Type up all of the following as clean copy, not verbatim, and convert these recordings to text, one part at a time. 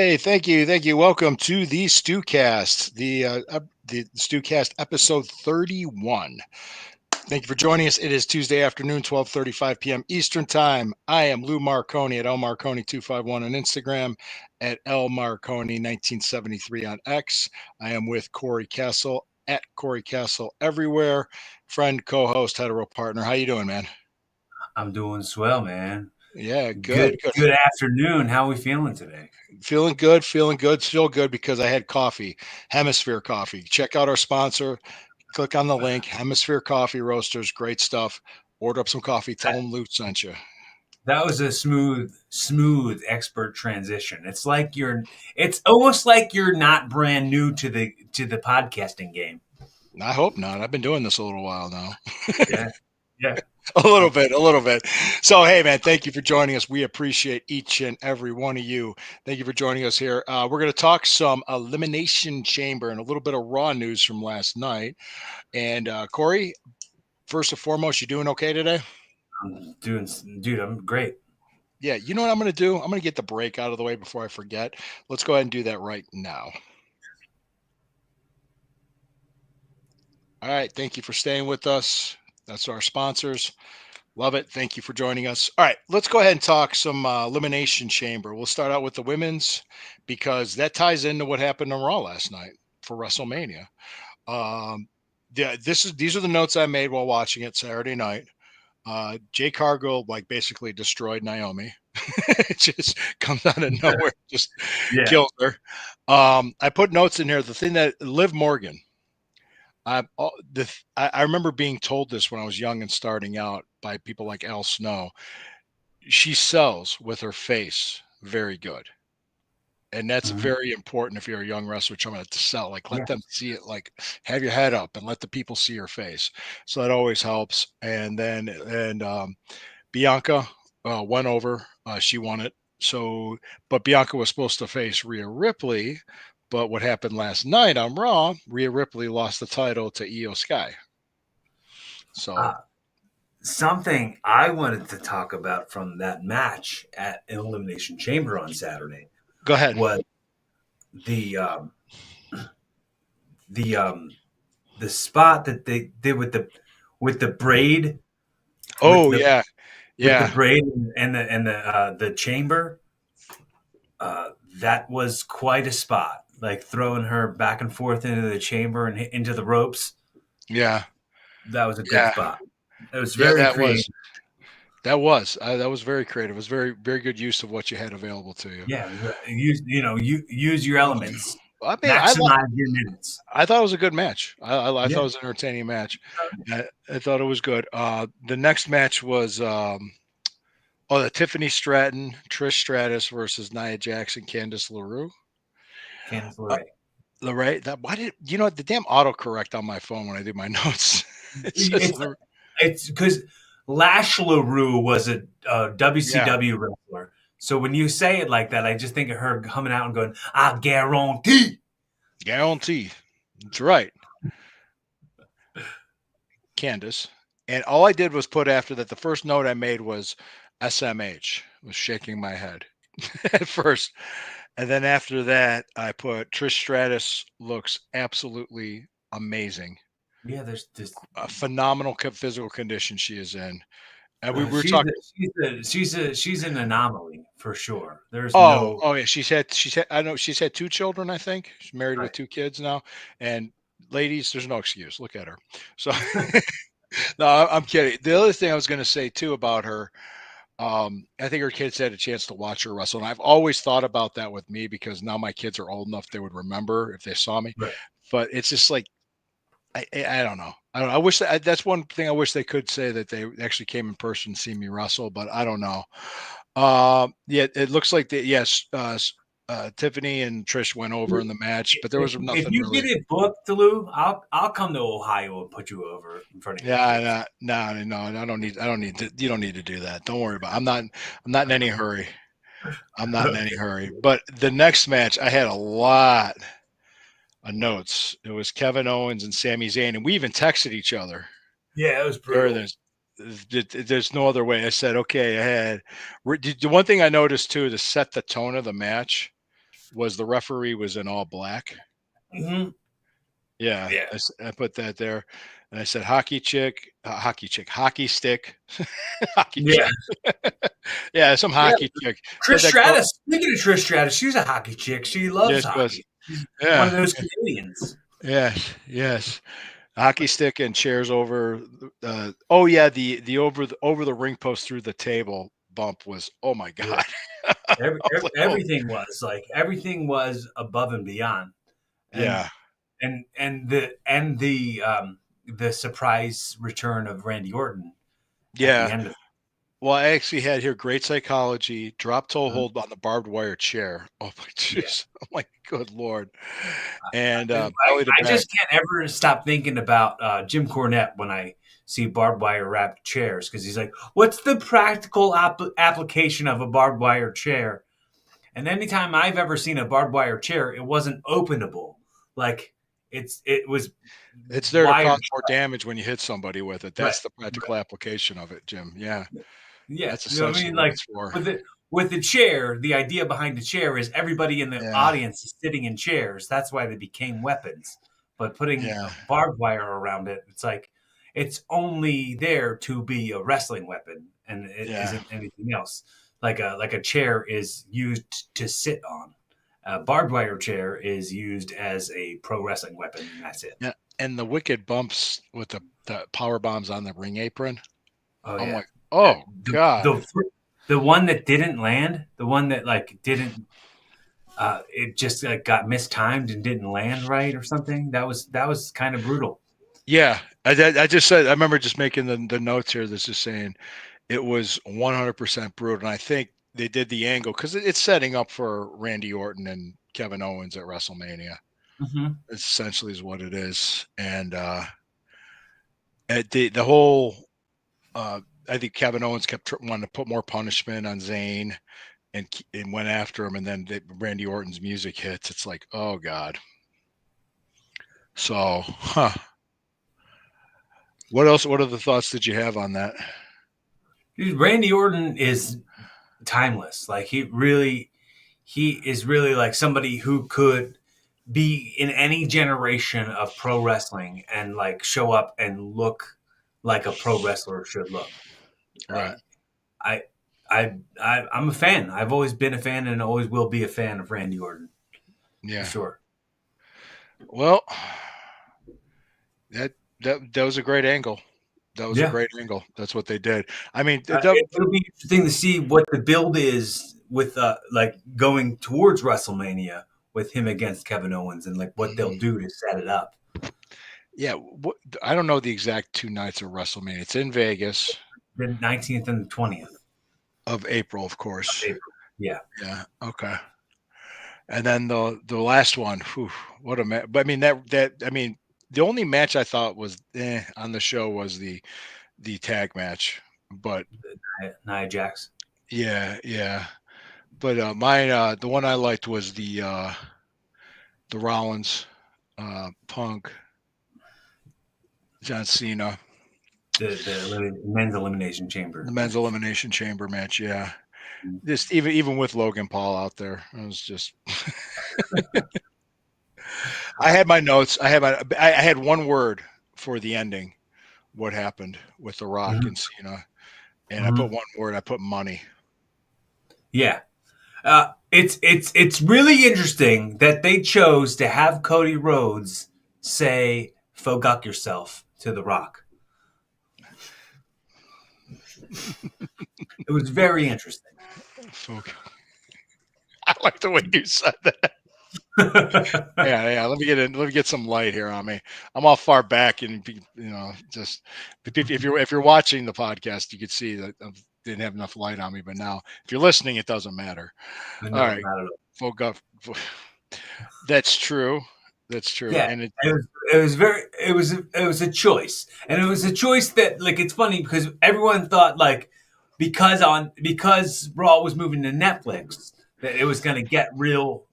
Hey, thank you, thank you. Welcome to the StewKast, the StewKast episode 31. Thank you for joining us. It is Tuesday afternoon, 12:35 p.m. Eastern Time. I am Lou Marconi at lmarconi251 on Instagram, at lmarconi1973 on X. I am with Corey Castle at Corey Castle everywhere. Friend, co-host, hetero partner. How you doing, man? I'm doing swell, man. Yeah, Good good, good. good afternoon. How are we feeling today? Feeling good, feeling good, still good because I had coffee, Hemisphere Coffee. Check out our sponsor. Click on the link, Hemisphere Coffee Roasters. Great stuff. Order up some coffee. Tell That, them Luke sent you. that was a smooth expert transition. It's almost like you're not brand new to the podcasting game. I hope not. I've been doing this a little while now. Yeah. Yeah. A little Uh, bit, a little bit. So, hey, man, thank you for joining us. We appreciate each and every one of you. Thank you for joining us here. We're going to talk some Elimination Chamber and a little bit of Raw news from last night. And Corey, first and foremost, you doing okay today? I'm doing dude, I'm great. Yeah, you know what I'm going to do? I'm going to get the break out of the way before I forget. Let's go ahead and do that right now. All right. Thank you for staying with us. That's our sponsors. Love it. Thank you for joining us. All right. Let's go ahead and talk some Elimination Chamber. We'll start out with the women's because that ties into what happened on Raw last night for WrestleMania. Um, yeah, these are the notes I made while watching it Saturday night. Jay Cargill basically destroyed Naomi. It just comes out of nowhere, just Yeah. kills her. I put notes in here. The thing that Liv Morgan, I remember being told this when I was young and starting out by people like Al Snow. She sells with her face very good. And that's Mhm. very important if you're a young wrestler trying to sell. Like, let Yeah. them see it. Like, have your head up and let the people see your face. So that always helps. And Bianca went over. She won it. So, but Bianca was supposed to face Rhea Ripley. But what happened last night on Raw? Rhea Ripley lost the title to Io Sky. So Uh, Something I wanted to talk about from that match at Elimination Chamber on Saturday go ahead. was the um, the um, the spot that they did with the braid with Oh the yeah, with the yeah, braid and the chamber. That was quite a spot. Like throwing her back and forth into the chamber and into the ropes. yeah, That was a good yeah, spot. It was yeah. very creative. That was very creative. It was very good use of what you had available to you. Yeah, use your elements, I mean, maximize your minutes. I thought it was a good match. I thought Yeah, it was an entertaining match. I thought it was good. The next match was the Tiffany Stratton, Trish Stratus versus Nia Jackson, Candice LaRue. Candice Uh, LeRae. LaRue, that why did you know what, the damn autocorrect on my phone when I do my notes? It says It's LaRue. it's because Lash LaRue was a Yeah, WCW wrestler. So when you say it like that, I just think of her coming out and going, "I guarantee." guarantee. That's right. Candace. And all I did was put after that, the first note I made was SMH, was shaking my head at first. And then after that, I put Trish Stratus looks absolutely amazing. Yeah, there's this. A phenomenal physical condition she is in. And we were She's talking. a, she's an anomaly for sure. There's Oh, no oh yeah, she's had I know she's had two children, I think. She's married with right. two kids now. And ladies, there's no excuse. Look at her. So no, I'm kidding. The other thing I was going to say too about her, I think her kids had a chance to watch her wrestle, and I've always thought about that with me because now my kids are old enough they would remember if they saw me. Right. But it's just like I don't know. I don't know. I wish that's one thing I wish they could say that they actually came in person to see me wrestle, but I don't know. Yeah, it looks like that. Yes, Tiffany and Trish went over in the match, but there was If nothing you really. get it booked, Lou, I'll come to Ohio and put you over in front of your kids. Yeah, no, no, I don't need. I don't need to. You don't need to do that. Don't worry about. It. I'm not in any hurry. I'm not in any hurry. But the next match, I had a lot of notes. It was Kevin Owens and Sami Zayn, and we even texted each other. Yeah, it was Or brutal. there's no other way. I said, okay, I had the one thing I noticed too to set the tone of the match. was the referee was in all black. Hmm. Yeah, Yeah. I put that there, and I said hockey stick, hockey Yeah. chick. Yeah, some Yeah. hockey chick Trish said that girl. Stratus. Speaking of Trish Stratus, she's a hockey chick. She Yes, loves she was. hockey. She's one of Yeah, those Canadians. yes, yes. Hockey stick and chairs over. Oh yeah, the over the ring post through the table bump was. Oh my Yeah. god. I was like, oh Everything was above and beyond, and yeah, the surprise return of Randy Orton at the yeah. end of Well, I actually had here great psychology, drop toe it. hold on the barbed wire chair. Oh my Yeah. jeez. I'm like, good lord. And I, belly to I back. just can't ever stop thinking about Jim Cornette when I see barbed wire wrapped chairs because he's like, "What's the practical application of a barbed wire chair?" And anytime I've ever seen a barbed wire chair, it wasn't openable. Like it was It's there to wired cause more shut. damage when you hit somebody with it. Right. That's the practical application of it, Jim. Yeah. Yeah, That's you know what I essentially mean. what Like it's for. with the chair, the idea behind the chair is everybody in the Yeah. audience is sitting in chairs. That's why they became weapons. But putting Yeah. a barbed wire around it, it's like it's only there to be a wrestling weapon, and it Yeah. isn't anything else. Like a chair is used to sit on. A barbed wire chair is used as a pro wrestling weapon, and that's it. Yeah. And the wicked bumps with the power bombs on the ring apron. Oh I'm yeah, like, oh the God. the the one that didn't land, the one that like didn't it just like, got mistimed and didn't land right or something. That was kind of brutal. Yeah. I just said I remember just making the notes here that's just saying it was 100% brutal. And I think they did the angle because it's setting up for Randy Orton and Kevin Owens at WrestleMania. Hmm. It's essentially is what it is. And the whole I think Kevin Owens kept wanting to put more punishment on Zayn and went after him, and then Randy Orton's music hits. It's like, oh god. So, what else? What other thoughts did you have on that? Dude, Randy Orton is timeless. Like he is really like somebody who could be in any generation of pro wrestling and like show up and look like a pro wrestler should look. Right? Like I, I'm a fan. I've always been a fan and always will be a fan of Randy Orton for Yeah. sure. Well, that was a great angle. That was a Yeah, great angle. That's what they did. I mean, the it'll be interesting to see what the build is with like going towards WrestleMania with him against Kevin Owens and like what they'll do to set it up. yeah, I don't know the exact 2 nights of WrestleMania. It's in Vegas The 19th and the 20th of April, of of course. April. Yeah. Yeah. Okay. And then the last one, whew, what a match! But I mean that I mean the only match I thought was on the show was the tag match. But Nia Jax. yeah, yeah. But mine, the one I liked was the Rollins, Punk, John Cena, The men's elimination the chamber men's match. elimination chamber match. Yeah, just even with Logan Paul out there, it was just. I had my notes. I had one word for the ending. What happened with The Rock Mm-hmm. and Cena, and I put Mm-hmm. one word. I put money. Yeah. It's really interesting that they chose to have Cody Rhodes say "Fuck yourself" to The Rock. It was very interesting. Fuck. I like the way you said that. Yeah, yeah. Let me get in. Let me get some light here on me. I'm all far back, and just if you're watching the podcast, you could see that I didn't have enough light on me. But now, if you're listening, it doesn't matter. All No, right, not at all. folk up. That's true. That's true. Yeah, And it was a choice, and it was a choice that like it's funny because everyone thought like because Raw was moving to Netflix that it was going to get real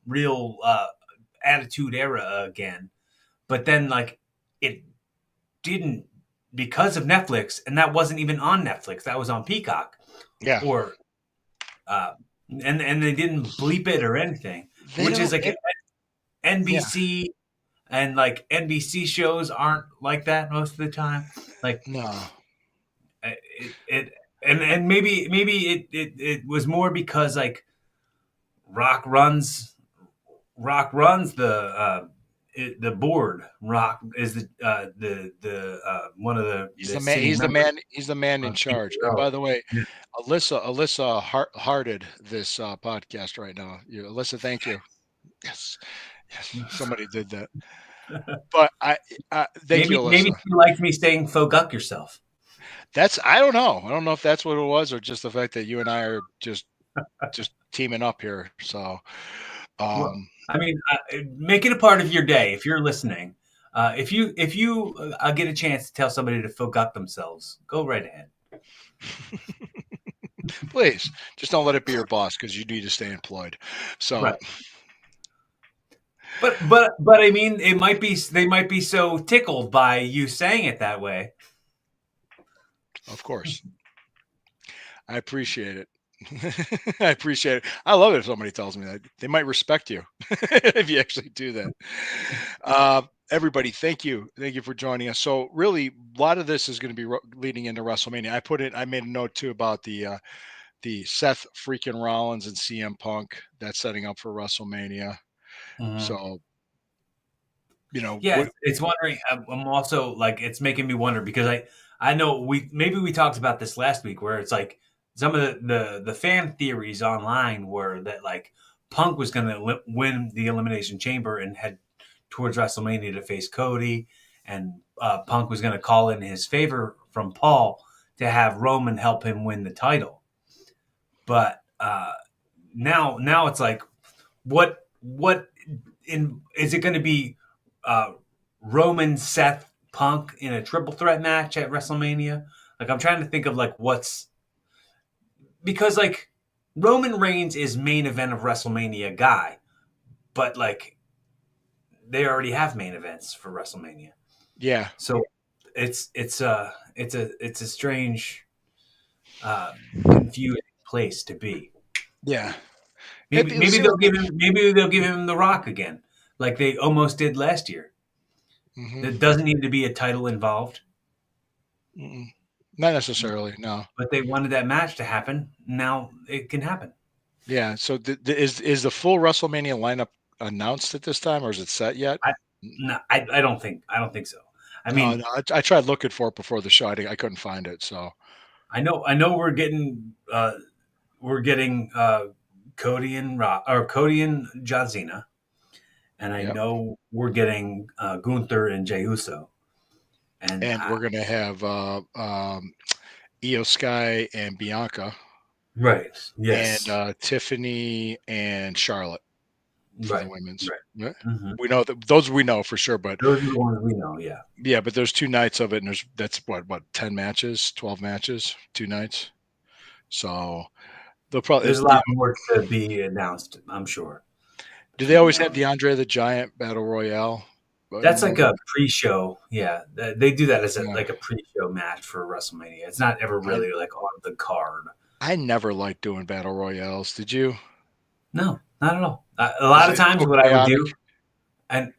Attitude Era again, but then like it didn't because of Netflix, and that wasn't even on Netflix. That was on Peacock yeah, or and they didn't bleep it or anything. They which is don't. like Yeah. NBC, and like NBC shows aren't like that most of the time. Like No. it and maybe it was more because like Rock runs Rock runs the board. Rock is the one of He's the the man. city He's the members man. He's the man in of charge. And PTO. by the way, Yeah. Alyssa hearted this podcast right now. Alyssa, thank you. Yes, yes, somebody did that. But thank you, Maybe Alyssa. she likes me saying "Fo guck yourself." That's I don't know. I don't know if that's what it was or just the fact that you and I are just teaming up here. So, Well, um, I mean, make it a part of your day if you're listening. If you get a chance to tell somebody to "Fo guck themselves," go right ahead. please just don't let it be your boss because you need to stay employed. So, Right. But I mean, it might be they might be so tickled by you saying it that way. of course, I appreciate it. I appreciate it. I love it if somebody tells me that. They might respect you if you actually do that. Everybody, thank you. Thank you for joining us. So, really, a lot of this is going to be leading into WrestleMania. I made a note too about the Seth freaking Rollins and CM Punk that's setting up for WrestleMania. Mhm. So, Yeah, what? it's wondering. I'm also like it's making me wonder because I know we talked about this last week where it's like some of the fan theories online were that like Punk was going to win the Elimination Chamber and head towards WrestleMania to face Cody, and Punk was going to call in his favor from Paul to have Roman help him win the title. But now it's like what in is it going to be uh, Roman Seth Punk in a triple threat match at WrestleMania? Like I'm trying to think of like what's because like Roman Reigns is main event of WrestleMania guy, but like they already have main events for WrestleMania, Yeah, so it's a strange, uh, confusing place to be. yeah. It Maybe seems they'll like give him maybe they'll give him the Rock again, like they almost did last year. hmm There doesn't need to be a title involved, not necessarily. No. but they wanted that match to happen. Now it can happen. Yeah. So, is the full WrestleMania lineup announced at this time, or is it set yet? I no, I don't think so. I No, mean, no. I tried looking for it before the show. I couldn't find it. So, I know we're getting Cody and Cody and John Cena, and I yep. know we're getting Gunther and Jey Uso, and And we're gonna have Io Sky and Bianca, right, and yes, Tiffany and Charlotte for the right, women's. right. Yeah. Hmm. We know that those we know for sure, but Those are the ones we know. Yeah, yeah, but there's 2 nights of it, and that's what 10 matches, 12 matches, 2 nights. So they'll probably there's a lot more to be announced. I'm sure. do they always have the Andre the Giant Battle Royale That's like anymore? a pre-show. Yeah, they do that as Yeah, like a pre-show match for WrestleMania. It's not ever I really like on the card. I never liked doing battle royales. Did you? No, not at all. A Is lot of it times, so what I would chaotic? do, and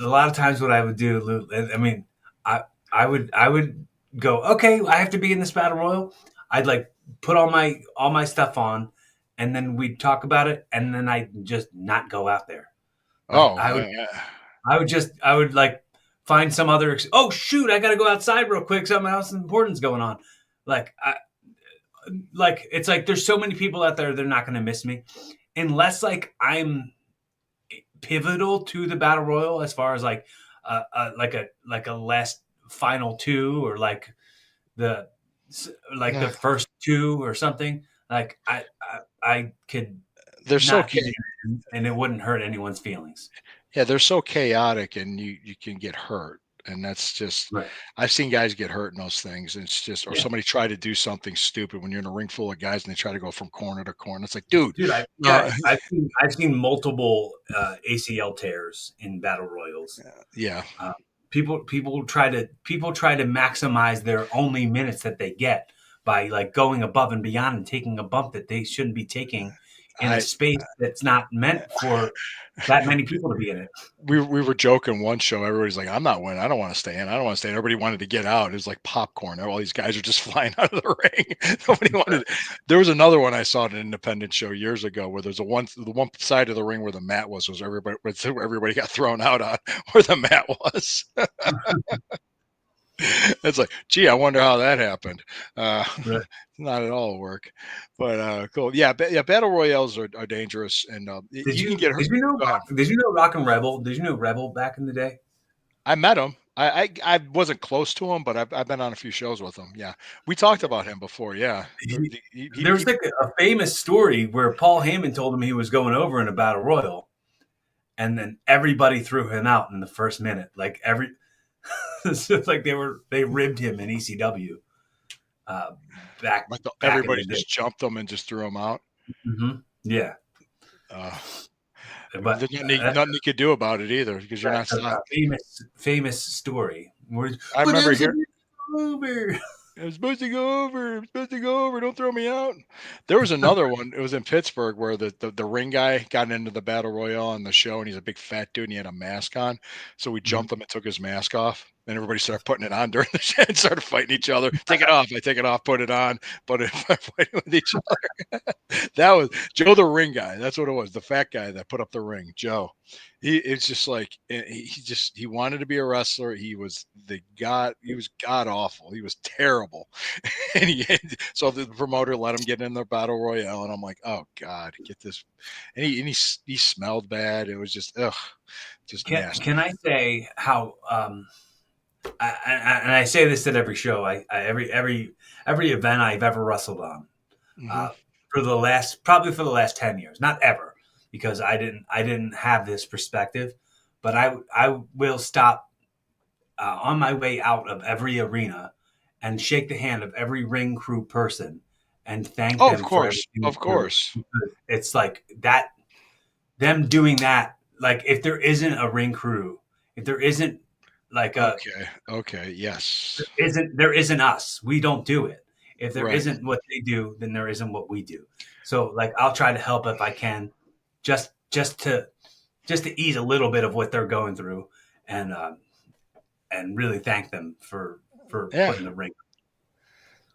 a lot of times, what I would do, Lou, I mean, I I would go, okay, I have to be in this battle royal. I'd like put all my stuff on, and then we'd talk about it, and then I would just not go out there. Like Oh, I would like find some other. Oh shoot! I got to go outside real quick. Something else important's going on. Like it's like there's so many people out there. They're not going to miss me unless like I'm pivotal to the battle royal as far as like a last final two or like the the yeah. first two or something. Like I could They're so not get in and it wouldn't hurt anyone's feelings. yeah, they're so chaotic, and you can get hurt, and that's just Right. I've seen guys get hurt in those things. And it's just or Yeah. somebody try to do something stupid when you're in a ring full of guys and they try to go from corner to corner. It's like, dude, Dude, uh, I've seen multiple ACL tears in battle royals. yeah, Uh, people try to maximize their only minutes that they get by like going above and beyond and taking a bump that they shouldn't be taking in a I space that's not meant for that many people to be in it. we were joking one show. Everybody's like, "I'm not winning. I don't want to stay in. I don't want to stay in." Everybody wanted to get out. It was like popcorn. All these guys are just flying out of the ring. Nobody wanted. There was another one I saw at an independent show years ago where there's the one side of the ring where the mat was where everybody got thrown out on where the mat was. It's like, gee, I wonder how that happened. Uh, Right. not at all work, but cool. Yeah, yeah. Battle royales are dangerous, and Did you can get hurt. Go ahead. Did you know Rock and Rebel? Did you know Rebel back in the day? I met him. I wasn't close to him, but I've been on a few shows with him. Yeah, we talked about him before. Yeah, There was like a famous story where Paul Heyman told him he was going over in a battle royal, and then everybody threw him out in the first minute. Like every, it's just like they ribbed him in ECW uh, like back in everybody the day. just jumped him and just threw him out. Yeah, Uh, but there's nothing you could do about it either because you're not that's a stopped. famous story. I But remember it's hearing. over. I'm supposed to go over. I'm supposed to go over. Don't throw me out. There was another one. It was in Pittsburgh where the ring guy got into the battle royale on the show, and he's a big fat dude, and he had a mask on. So we jumped him and took his mask off, and everybody started putting it on during the show and started fighting each other. Take it off. I take it off. Put it on. Put it fighting with each other. That was Joe the ring guy. That's what it was. The fat guy that put up the ring, Joe. It's just like he wanted to be a wrestler. He was god awful. He was terrible. And so the promoter let him get in the battle royale, and I'm like, oh god, get this. And he smelled bad. It was just just nasty. Can I say how? And I say this at every show. Every event I've ever wrestled on Hmm. uh, for the last probably for the last 10 years, not ever, because I didn't have this perspective, but I will stop on my way out of every arena and shake the hand of every ring crew person and thank Oh, of them for course, everything of they do. course. It's like that them doing that. Like if there isn't a ring crew, if there isn't like a Okay, okay, yes, there isn't us. We don't do it. If there right. isn't what they do, then there isn't what we do. So like I'll try to help if I can, just just to just to ease a little bit of what they're going through, and really thank them for Yeah, putting the ring.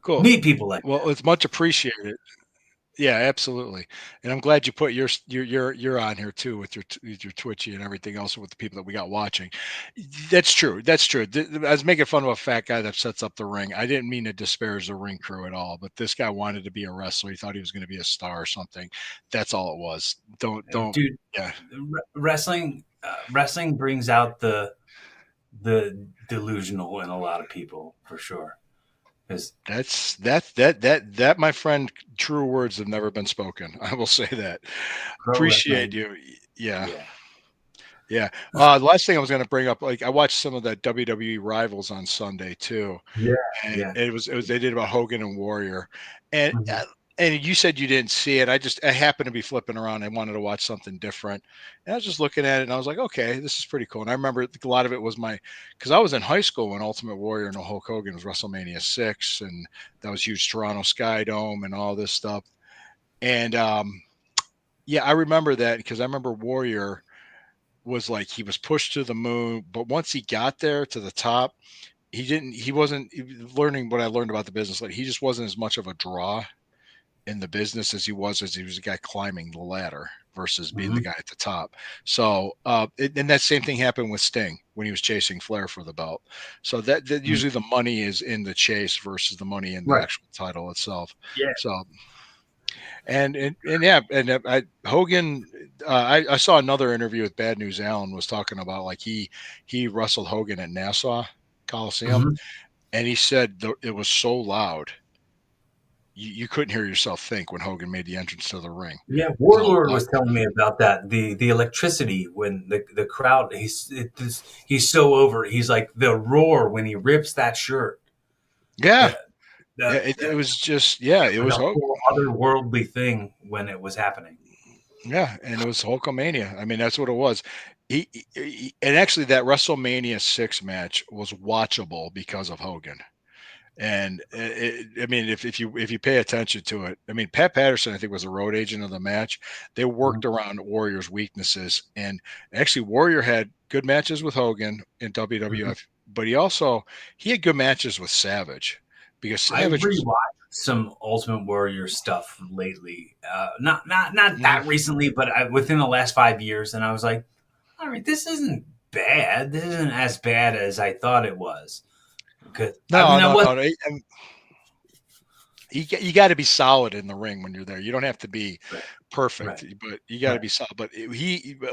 cool. Need people like Well, it's much appreciated. Yeah, absolutely. And I'm glad you put your on here too with with your Twitchy and everything else with the people that we got watching. That's true. That's true. I was making fun of a fat guy that sets up the ring. I didn't mean to disparage the ring crew at all, but this guy wanted to be a wrestler. He thought he was going to be a star or something. That's all it was. that, Don't. dude. Yeah, Wrestling brings out the delusional in a lot of people for sure. Because that my friend. True words have never been spoken. I will say that. pro Appreciate wrestling, you. Yeah. yeah. Yeah. The last thing I was going to bring up, like I watched some of that WWE Rivals on Sunday too, Yeah, and yeah. it was they did about Hogan and Warrior, and Mhm. you said you didn't see it. I happened to be flipping around. I wanted to watch something different, and I was just looking at it, and I was like, okay, this is pretty cool. And I remember a lot of it was because I was in high school when Ultimate Warrior and Hulk Hogan was WrestleMania 6, and that was huge Toronto Sky Dome and all this stuff. And yeah, I remember that because I remember Warrior was like he was pushed to the moon, but once he got there to the top, he wasn't learning what I learned about the business. Like he just wasn't as much of a draw in the business as he was a guy climbing the ladder versus being the Mhm. guy at the top. So, and that same thing happened with Sting when he was chasing Flair for the belt. So that Mhm. usually the money is in the chase versus the money in the Right. actual title itself. Yeah. So and yeah, and Hogan. I saw another interview with Bad News Allen was talking about like he wrestled Hogan at Nassau Coliseum, Mhm. and he said it was so loud you couldn't hear yourself think when Hogan made the entrance to the ring. Yeah, It was all Warlord loud. was telling me about that. The electricity when the crowd he's so over. He's like the roar when he rips that shirt. Yeah, The yeah. the, It the was just yeah. It It was was a Hogan. whole otherworldly thing when it was happening. Yeah, and it was Hulkamania. I mean, that's what it was. And actually that WrestleMania 6 match was watchable because of Hogan. And I mean, if you pay attention to it, I mean, Pat Patterson, I think, was the road agent of the match. They Mhm. worked around Warrior's weaknesses, and actually, Warrior had good matches with Hogan in Mhm. WWF, but he had good matches with Savage because I Savage was. rewatched some Ultimate Warrior stuff lately. Not Mhm. that recently, but within the last 5 years, and I was like, all right, this isn't bad. This isn't as bad as I thought it was. Because I No, mean, I no, was no. You got to be solid in the ring when you're there. You don't have to be right, perfect, right, but you got to right. be solid. But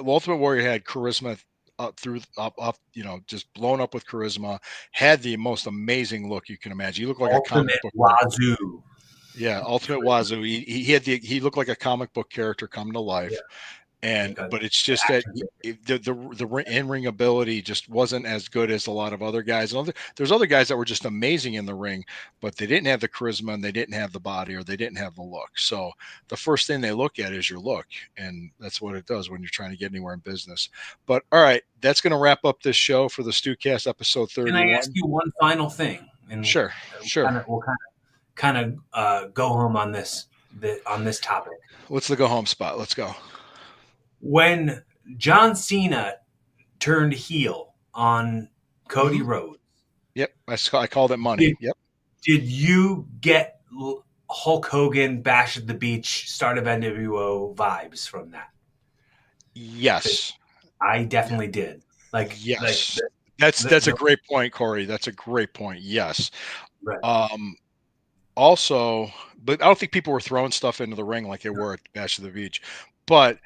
Ultimate Warrior had charisma up, just blown up with charisma. Had the most amazing look you can imagine. You look like a comic Ultimate book character. Wazoo. Yeah, Ultimate Wazoo. He looked like a comic book character come to Yeah, life. like a But it's just that action figure. the in ring ability just wasn't as good as a lot of other guys. There's other guys that were just amazing in the ring, but they didn't have the charisma and they didn't have the body or they didn't have the look. So the first thing they look at is your look, and that's what it does when you're trying to get anywhere in business. But all right, that's going to wrap up this show for the StewKast episode Can I ask 31. you one final thing? And Sure, sure. we'll kind of go home on on this topic. What's the go home spot? Let's go. When John Cena turned heel on Cody Hmm. Rhodes, Yep, I called it money. did Yep. did you get Hulk Hogan Bash at the Beach start of NWO vibes from that? Because Yes. I definitely did. Like Yes. That's a the great point, Corey. That's a great point. Yes. right. Um, Also, but I don't think people were throwing stuff into the ring like they were at Bash of the Beach. But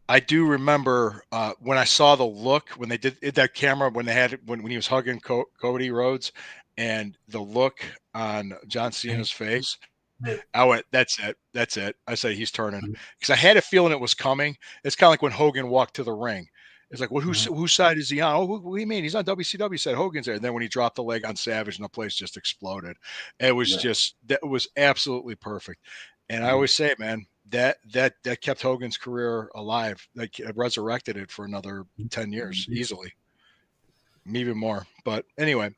I do remember when I saw the look when they did that camera when they had when he was hugging Cody Rhodes and the look on John And Cena's face. the, I went, that's it. That's it. I said, he's turning because I had a feeling it was coming. It's kind of like when Hogan walked to the ring. It's like, well, mhm, whose side is he on? Oh, what do you mean? He's on WCW. Said Hogan's there. And then when he dropped the leg on Savage and the place just exploded, right. that was absolutely perfect. And I Mhm, always say, man, that kept Hogan's career alive. Like it resurrected it for another 10 years mhm. easily, even more. But anyway, good.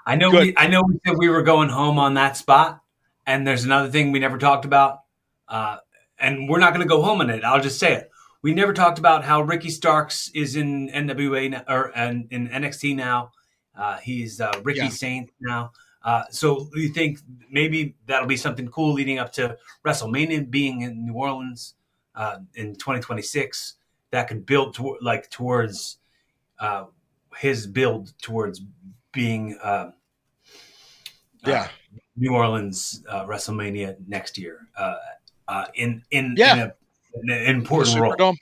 I know we said we were going home on that spot, and there's another thing we never talked about, uh, and we're not going to go home on it. I'll just say it. We never talked about how Ricky Starks is in NWA or and in NXT now. He's Ricky Yeah. Saint now. So you think maybe that'll be something cool leading up to WrestleMania being in New Orleans in 2026 that could build towards uh, his build towards being Yeah. uh, New Orleans WrestleMania next year in Yeah. an In the important role. Superdome.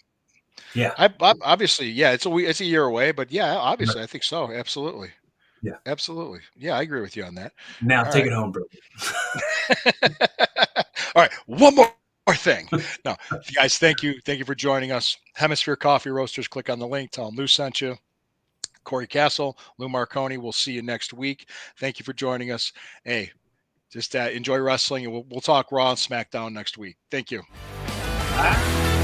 Yeah, Obviously, yeah, it's a year away, but yeah, right. obviously, I think so. Absolutely, Yeah. absolutely. Yeah, I agree with you on that. Now All take right, it home, bro. all right. One more thing. No, guys, thank you for joining us. Hemisphere Coffee Roasters. Click on the link. Tell them Lou sent you. Corey Castle, Lou Marconi. We'll see you next week. Thank you for joining us. Hey, just enjoy wrestling, and we'll talk Raw and SmackDown next week. Thank you. Ah.